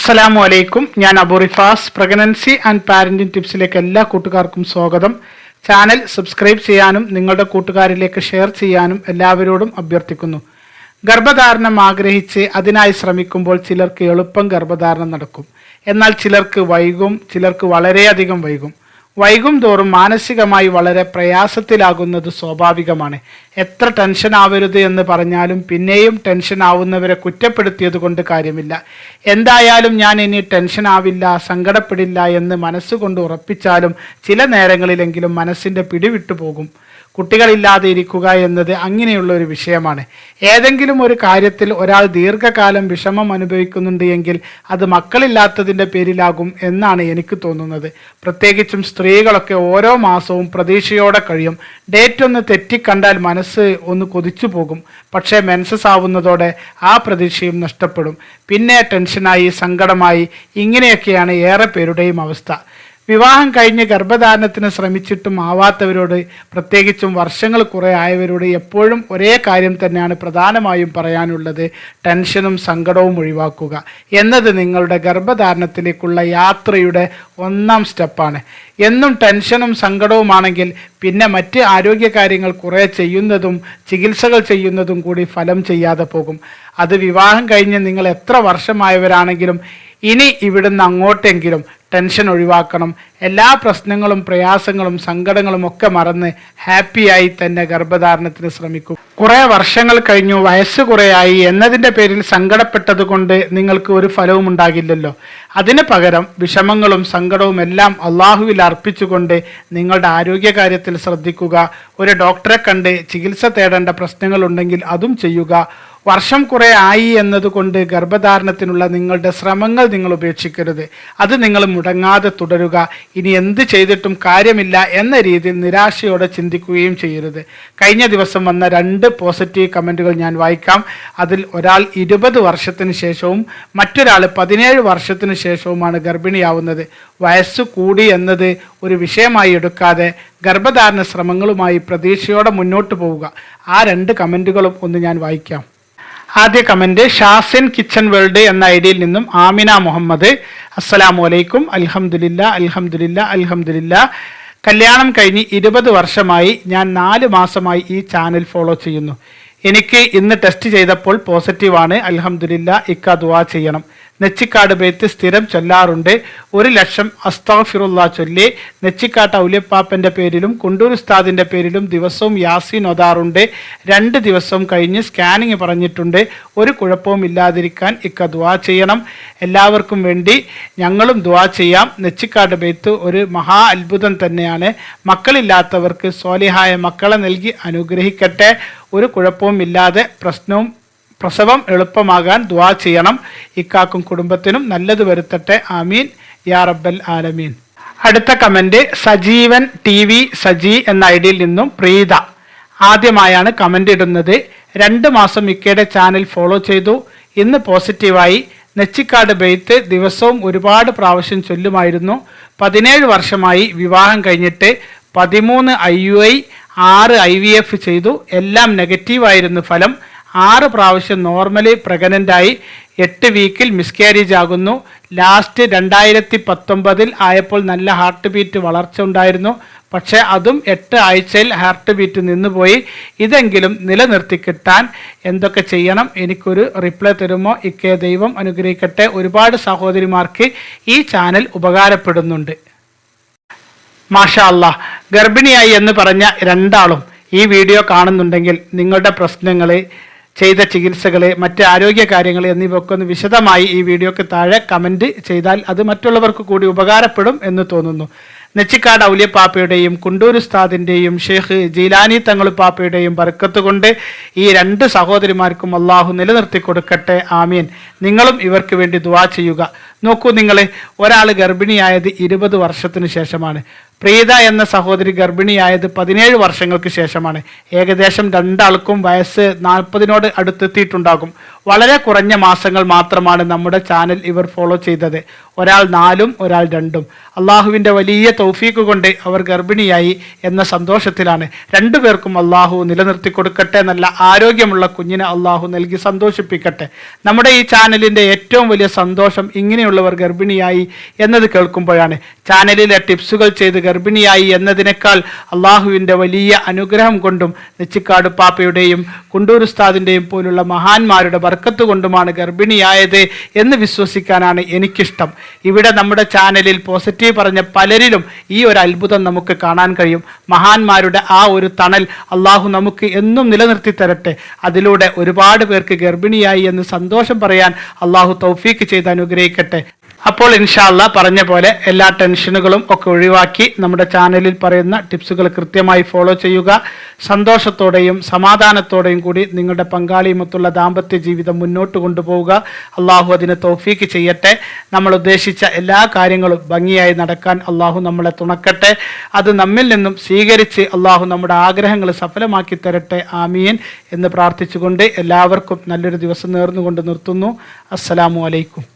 അസ്സലാമു അലൈക്കും. ഞാൻ Abu Rifas. Pregnancy and parenting ടിപ്സിലേക്ക് എല്ലാ കൂട്ടുകാർക്കും സ്വാഗതം. ചാനൽ സബ്സ്ക്രൈബ് ചെയ്യാനും നിങ്ങളുടെ കൂട്ടുകാരിലേക്ക് ഷെയർ ചെയ്യാനും എല്ലാവരോടും അഭ്യർത്ഥിക്കുന്നു. ഗർഭധാരണം ആഗ്രഹിച്ച് അതിനായി ശ്രമിക്കുമ്പോൾ ചിലർക്ക് എളുപ്പം ഗർഭധാരണം നടക്കും. എന്നാൽ ചിലർക്ക് വൈകും, ചിലർക്ക് വളരെയധികം വൈകും തോറും മാനസികമായി വളരെ പ്രയാസത്തിലാകുന്നത് സ്വാഭാവികമാണ്. എത്ര ടെൻഷൻ ആവരുത് എന്ന് പറഞ്ഞാലും പിന്നെയും ടെൻഷൻ ആവുന്നവരെ കുറ്റപ്പെടുത്തിയത് കൊണ്ട് കാര്യമില്ല. എന്തായാലും ഞാൻ ഇനി ടെൻഷൻ ആവില്ല, സങ്കടപ്പെടില്ല എന്ന് മനസ്സുകൊണ്ട് ഉറപ്പിച്ചാലും ചില നേരങ്ങളിലെങ്കിലും മനസ്സിൻ്റെ പിടിവിട്ടു പോകും. കുട്ടികളില്ലാതെ ഇരിക്കുക എന്നത് അങ്ങനെയുള്ള ഒരു വിഷയമാണ്. ഏതെങ്കിലും ഒരു കാര്യത്തിൽ ഒരാൾ ദീർഘകാലം വിഷമം അനുഭവിക്കുന്നുണ്ട് എങ്കിൽ അത് മക്കളില്ലാത്തതിൻ്റെ പേരിലാകും എന്നാണ് എനിക്ക് തോന്നുന്നത്. പ്രത്യേകിച്ചും സ്ത്രീകളൊക്കെ ഓരോ മാസവും പ്രതീക്ഷയോടെ കഴിയും. ഡേറ്റ് ഒന്ന് തെറ്റിക്കണ്ടാൽ മനസ്സ് ഒന്ന് കൊതിച്ചു പോകും. പക്ഷേ മെൻസസ് ആവുന്നതോടെ ആ പ്രതീക്ഷയും നഷ്ടപ്പെടും. പിന്നെ ടെൻഷനായി, സങ്കടമായി, ഇങ്ങനെയൊക്കെയാണ് ഏറെ പേരുടെയും അവസ്ഥ. വിവാഹം കഴിഞ്ഞ് ഗർഭധാരണത്തിന് ശ്രമിച്ചിട്ടും ആവാത്തവരോട്, പ്രത്യേകിച്ചും വർഷങ്ങൾ കുറേ ആയവരോട് എപ്പോഴും ഒരേ കാര്യം തന്നെയാണ് പ്രധാനമായും പറയാനുള്ളത്: ടെൻഷനും സങ്കടവും ഒഴിവാക്കുക എന്നത് നിങ്ങളുടെ ഗർഭധാരണത്തിലേക്കുള്ള യാത്രയുടെ ഒന്നാം സ്റ്റെപ്പാണ്. എന്നും ടെൻഷനും സങ്കടവുമാണെങ്കിൽ പിന്നെ മറ്റ് ആരോഗ്യകാര്യങ്ങൾ കുറേ ചെയ്യുന്നതും ചികിത്സകൾ ചെയ്യുന്നതും കൂടി ഫലം ചെയ്യാതെ പോകും. അത് വിവാഹം കഴിഞ്ഞ് നിങ്ങൾ എത്ര വർഷമായവരാണെങ്കിലും ഇനി ഇവിടുന്ന് അങ്ങോട്ടെങ്കിലും ടെൻഷൻ ഒഴിവാക്കണം. എല്ലാ പ്രശ്നങ്ങളും പ്രയാസങ്ങളും സങ്കടങ്ങളും ഒക്കെ മറന്ന് ഹാപ്പിയായി തന്നെ ഗർഭധാരണത്തിന് ശ്രമിക്കും. കുറേ വർഷങ്ങൾ കഴിഞ്ഞു, വയസ്സ് കുറേയായി എന്നതിൻ്റെ പേരിൽ സങ്കടപ്പെട്ടത് കൊണ്ട് നിങ്ങൾക്ക് ഒരു ഫലവും ഉണ്ടാകില്ലല്ലോ. അതിന് പകരം വിഷമങ്ങളും സങ്കടവും എല്ലാം അള്ളാഹുവിൽ അർപ്പിച്ചുകൊണ്ട് നിങ്ങളുടെ ആരോഗ്യകാര്യത്തിൽ ശ്രദ്ധിക്കുക. ഒരു ഡോക്ടറെ കണ്ട് ചികിത്സ തേടേണ്ട പ്രശ്നങ്ങളുണ്ടെങ്കിൽ അതും ചെയ്യുക. വർഷം കുറേ ആയി എന്നതുകൊണ്ട് ഗർഭധാരണത്തിനുള്ള നിങ്ങളുടെ ശ്രമങ്ങൾ നിങ്ങൾ ഉപേക്ഷിക്കരുത്. അത് നിങ്ങൾ മുടങ്ങാതെ തുടരുക. ഇനി എന്ത് ചെയ്തിട്ടും കാര്യമില്ല എന്ന രീതിയിൽ നിരാശയോടെ ചിന്തിക്കുകയും ചെയ്യരുത്. കഴിഞ്ഞ ദിവസം വന്ന 2 പോസിറ്റീവ് കമൻറ്റുകൾ ഞാൻ വായിക്കാം. അതിൽ ഒരാൾ 20 വർഷത്തിന് ശേഷവും മറ്റൊരാൾ 17 വർഷത്തിന് ശേഷവുമാണ് ഗർഭിണിയാവുന്നത്. വയസ്സ് കൂടി എന്നത് ഒരു വിഷയമായി എടുക്കാതെ ഗർഭധാരണ ശ്രമങ്ങളുമായി പ്രതീക്ഷയോടെ മുന്നോട്ട് പോവുക. ആ 2 കമൻറ്റുകളും ഒന്ന് ഞാൻ വായിക്കാം. ആദ്യ കമൻറ്റ് ഷാസിൻ കിച്ചൺ വേൾഡ് എന്ന ഐഡിയിൽ നിന്നും ആമിന മുഹമ്മദ്. അസ്സലാമു അലൈക്കും. അൽഹംദുലില്ലാ. കല്യാണം കഴിഞ്ഞ് 20 വർഷമായി. ഞാൻ 4 മാസമായി ഈ ചാനൽ ഫോളോ ചെയ്യുന്നു. എനിക്ക് ഇന്ന് ടെസ്റ്റ് ചെയ്തപ്പോൾ പോസിറ്റീവാണ്. അൽഹംദുലില്ലാ. ഇക്ക ദുആ ചെയ്യണം. നെച്ചിക്കാട് ബെയ്ത്ത് സ്ഥിരം ചൊല്ലാറുണ്ട്. 1,00,000 അസ്തഗ്ഫിറുല്ലാഹ് ചൊല്ലി നെച്ചിക്കാട്ട് ഔലിയപ്പാപ്പൻ്റെ പേരിലും കുണ്ടൂർ ഉസ്താദിൻ്റെ പേരിലും ദിവസവും യാസീൻ ഓതാറുണ്ട്. 2 ദിവസം കഴിഞ്ഞ് സ്കാനിങ് പറഞ്ഞിട്ടുണ്ട്. ഒരു കുഴപ്പവും ഇല്ലാതിരിക്കാൻ ഇക്ക ദുആ ചെയ്യണം. എല്ലാവർക്കും വേണ്ടി ഞങ്ങളും ദുആ ചെയ്യാം. നെച്ചിക്കാട് ബെയ്ത്ത് ഒരു മഹാ അത്ഭുതം തന്നെയാണ്. മക്കളില്ലാത്തവർക്ക് സ്വാലിഹായ മക്കളെ നൽകി അനുഗ്രഹിക്കട്ടെ. ഒരു കുഴപ്പവും ഇല്ലാതെ പ്രസവം എളുപ്പമാകാൻ ദുആ ചെയ്യണം. ഇക്കാക്കും കുടുംബത്തിനും നല്ലത് വരുത്തട്ടെ. ആമീൻ യാ റബ്ബൽ ആലമീൻ. അടുത്ത കമൻറ്റ് സജീവൻ TV സജി എന്ന ഐഡിയിൽ നിന്നും പ്രീത. ആദ്യമായാണ് കമൻ്റ് ഇടുന്നത്. 2 മാസം ഇക്കയുടെ ചാനൽ ഫോളോ ചെയ്തു. ഇന്ന് പോസിറ്റീവായി. നെച്ചിക്കാട് ബെയ്ത്ത് ദിവസവും ഒരുപാട് പ്രാവശ്യം ചൊല്ലുമായിരുന്നു. 17 വർഷമായി വിവാഹം കഴിഞ്ഞിട്ട്. 13 IUI, 6 IVF ചെയ്തു. എല്ലാം നെഗറ്റീവായിരുന്നു ഫലം. 6 പ്രാവശ്യം നോർമലി പ്രഗ്നൻ്റായി. 8 വീക്കിൽ മിസ്കാരേജ് ആകുന്നു. ലാസ്റ്റ് 2019 ആയപ്പോൾ നല്ല ഹാർട്ട് ബീറ്റ് വളർച്ച ഉണ്ടായിരുന്നു. പക്ഷേ അതും 8 ആഴ്ചയിൽ ഹാർട്ട് ബീറ്റ് നിന്നുപോയി. ഇതെങ്കിലും നിലനിർത്തി കിട്ടാൻ എന്തൊക്കെ ചെയ്യണം? എനിക്കൊരു റിപ്ലൈ തരുമോ? ഇക്കേ ദൈവം അനുഗ്രഹിക്കട്ടെ. ഒരുപാട് സഹോദരിമാർക്ക് ഈ ചാനൽ ഉപകാരപ്പെടുന്നുണ്ട്. മാഷാ അല്ലാഹ്. ഗർഭിണിയായി എന്ന് പറഞ്ഞ 2 ആളും ഈ വീഡിയോ കാണുന്നുണ്ടെങ്കിൽ നിങ്ങളുടെ പ്രശ്നങ്ങൾ, ചെയ്ത ചികിത്സകൾ, മറ്റ് ആരോഗ്യ കാര്യങ്ങൾ എന്നിവയൊക്കെ ഒന്ന് വിശദമായി ഈ വീഡിയോക്ക് താഴെ കമൻറ്റ് ചെയ്താൽ അത് മറ്റുള്ളവർക്ക് കൂടി ഉപകാരപ്പെടും എന്ന് തോന്നുന്നു. നെച്ചിക്കാട് ഔലിയപ്പാപ്പയുടെയും കുണ്ടൂർ ഉസ്താദിൻ്റെയും ഷെയ്ഖ് ജീലാനി തങ്ങൾ പാപ്പയുടെയും ബർക്കത്ത് കൊണ്ട് ഈ 2 സഹോദരിമാർക്കും അള്ളാഹു നിലനിർത്തി കൊടുക്കട്ടെ. ആമീൻ. നിങ്ങളും ഇവർക്ക് വേണ്ടി ദുആ ചെയ്യുക. നോക്കൂ, നിങ്ങൾ ഒരാൾ ഗർഭിണിയായത് 20 വർഷത്തിന് ശേഷമാണ്. പ്രീത എന്ന സഹോദരി ഗർഭിണിയായത് 17 വർഷങ്ങൾക്ക് ശേഷമാണ്. ഏകദേശം 2 ആൾക്കും വയസ്സ് 40നോട് അടുത്തെത്തിയിട്ടുണ്ടാകും. വളരെ കുറഞ്ഞ മാസങ്ങൾ മാത്രമാണ് നമ്മുടെ ചാനൽ ഇവർ ഫോളോ ചെയ്തത്. ഒരാൾ 4 ഒരാൾ 2. അള്ളാഹുവിൻ്റെ വലിയ തൗഫീക്ക് കൊണ്ട് അവർ ഗർഭിണിയായി എന്ന സന്തോഷത്തിലാണ്. 2 പേർക്കും അള്ളാഹു നിലനിർത്തി കൊടുക്കട്ടെ, നല്ല ആരോഗ്യമുള്ള കുഞ്ഞിനെ അള്ളാഹു നൽകി സന്തോഷിപ്പിക്കട്ടെ. നമ്മുടെ ഈ ചാനലിൻ്റെ ഏറ്റവും വലിയ സന്തോഷം ഇങ്ങനെയുള്ളവർ ഗർഭിണിയായി എന്നത് കേൾക്കുമ്പോഴാണ്. ചാനലിലെ ടിപ്സുകൾ ചെയ്ത് ഗർഭിണിയായി എന്നതിനേക്കാൾ അള്ളാഹുവിൻ്റെ വലിയ അനുഗ്രഹം കൊണ്ടും നെച്ചിക്കാട് പാപ്പയുടെയും കുണ്ടൂർ ഉസ്താദിൻ്റെയും പോലുള്ള മഹാന്മാരുടെ ബർക്കത്ത് കൊണ്ടുമാണ് ഗർഭിണിയായത് എന്ന് വിശ്വസിക്കാനാണ് എനിക്കിഷ്ടം. ഇവിടെ നമ്മുടെ ചാനലിൽ പോസിറ്റീവ് പറഞ്ഞ പലരിലും ഈ ഒരു അത്ഭുതം നമുക്ക് കാണാൻ കഴിയും. മഹാന്മാരുടെ ആ ഒരു തണൽ അള്ളാഹു നമുക്ക് എന്നും നിലനിർത്തി തരട്ടെ. അതിലൂടെ ഒരുപാട് പേർക്ക് ഗർഭിണിയായി എന്ന് സന്തോഷം പറയാൻ അള്ളാഹു തൗഫീക്ക് ചെയ്ത് അനുഗ്രഹിക്കട്ടെ. അപ്പോൾ ഇൻഷാ അല്ലാഹ് പറഞ്ഞ പോലെ എല്ലാ ടെൻഷനുകളും ഒക്കെ ഒഴിവാക്കി നമ്മുടെ ചാനലിൽ പറയുന്ന ടിപ്സുകൾ കൃത്യമായി ഫോളോ ചെയ്യുക. സന്തോഷത്തോടെയും സമാധാനത്തോടെയും കൂടി നിങ്ങളുടെ പങ്കാളിയുമൊത്തുള്ള ദാമ്പത്യ ജീവിതം മുന്നോട്ട് കൊണ്ടുപോവുക. അള്ളാഹു അതിന് തൗഫീക്ക് ചെയ്യട്ടെ. നമ്മൾ ഉദ്ദേശിച്ച എല്ലാ കാര്യങ്ങളും ഭംഗിയായി നടക്കാൻ അള്ളാഹു നമ്മളെ തുണക്കട്ടെ. അത് നമ്മിൽ നിന്നും സ്വീകരിച്ച് അള്ളാഹു നമ്മുടെ ആഗ്രഹങ്ങൾ സഫലമാക്കി തരട്ടെ. ആമീൻ എന്ന് പ്രാർത്ഥിച്ചുകൊണ്ട് എല്ലാവർക്കും നല്ലൊരു ദിവസം നേർന്നുകൊണ്ട് നിർത്തുന്നു. അസ്സലാമു അലൈക്കും.